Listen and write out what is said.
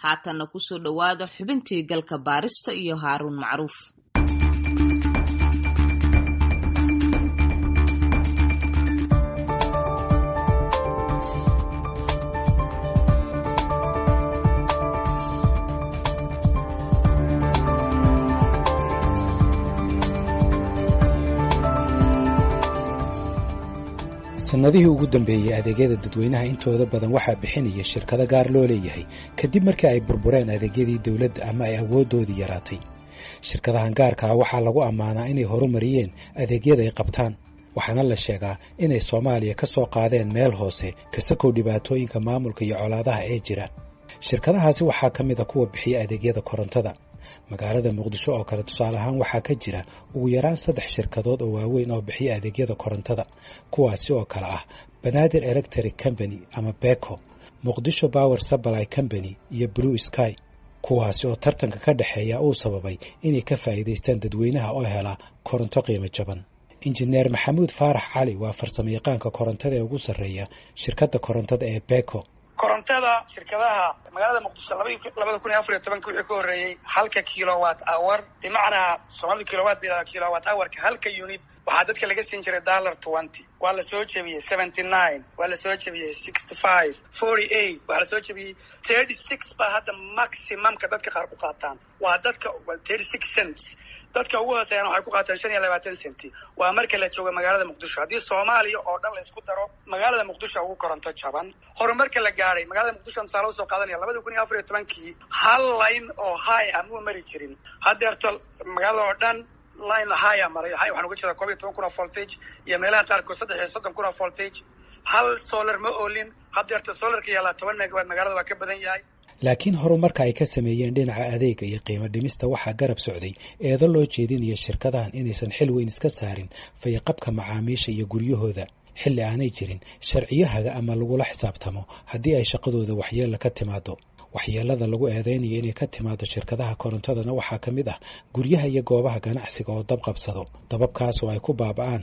haatanna kusoo dhowaada xubintii galka baarista iyo Haaruun Macruuf. sanadihii ugu dambeeyay adeegyada dadweynaha intooda badan waxaa bixinaya shirkado gaar loo leeyahay kadib markii ay burbureen adeegyadii dawladda ama ay awooddoodii yaraatay. shirkadahan gaarka ah waxaa lagu ammaanaa inay horumariyeen adeegyada ay qabtaan, waxaana la sheegaa inay Soomaaliya ka soo qaadeen meel hoose kastakow dhibaatooyinka maamulka iyo colaadaha ee jira. shirkadahaasi waxaa ka mid a kuwa bixiya adeegyada korontada. magaalada Muqdisho oo kale tusaale ahaan waxaa ka jira ugu yaraan 3 shirkadood oo waaweyn oo bixiya adeegyada korontada, kuwaasi oo kale ah Banaadir Electric Company ama Beko, Muqdisho Power Supply Company iyo Blue Sky, kuwaasi oo tartanka ka dhaxeeya uu sababay inay ka faa'iideystaan dadweynaha oo hela koronto qiimo jaban. Injineer Maxamuud Faarax Cali waa farsamayaqaanka korontada ee ugu sarreeya shirkadda korontada ee Beko. korontada shirkadaha magaalada Muqdisho 2014 wixii ka horeeyay halka kilowatt hour bimacnaa Soomaaliya kilowatt hour ka halka unit waxaa dadka laga siin jiray $20 waa la soo jabiyay 79 waa la soo jabiyay 65 48 waa la soo jabiyay 36 ba hadda maximumka dadka qaar ku qaataan waa dadka 36 cents dadka ugu hooseeyana waxay ku qaataan 25 cents waa marka la joogo magaalada Muqdisho. haddii Soomaaliya oo dhan la isku daro magaalada Muqdisho ugu koronto jaban horumarka la gaaray magaalada Muqdisho misaal soo qaadanaya 2014 hal line oo high ah ma mari jirin. haddeerto magaalada oo dhan line high maray waxaan uga jeedaa 12,000 voltage iyo meelaha qaarkood 30,000 voltage. hal solar ma oolin haddeerto solarka yaala 10 megawatt magaalada waa ka badan yahay. laakiin horumarka ay ka sameeyeen dhinaca adeega iyo qiimo dhimista waxaa garab socday eedo loo jeedinayo shirkadahan inaysan xil weyn iska saarin fayaqabka macaamiisha iyo guryahooda xilli aanay jirin sharciyahaga ama lagula xisaabtamo haddii ay shaqadooda waxyeello ka timaado. waxyeelada lagu eedeynayo inay ka timaado shirkadaha korontadana waxaa ka mid ah guryaha iyo goobaha ganacsiga oo dab qabsado, dababkaas oo ay ku baaba'aan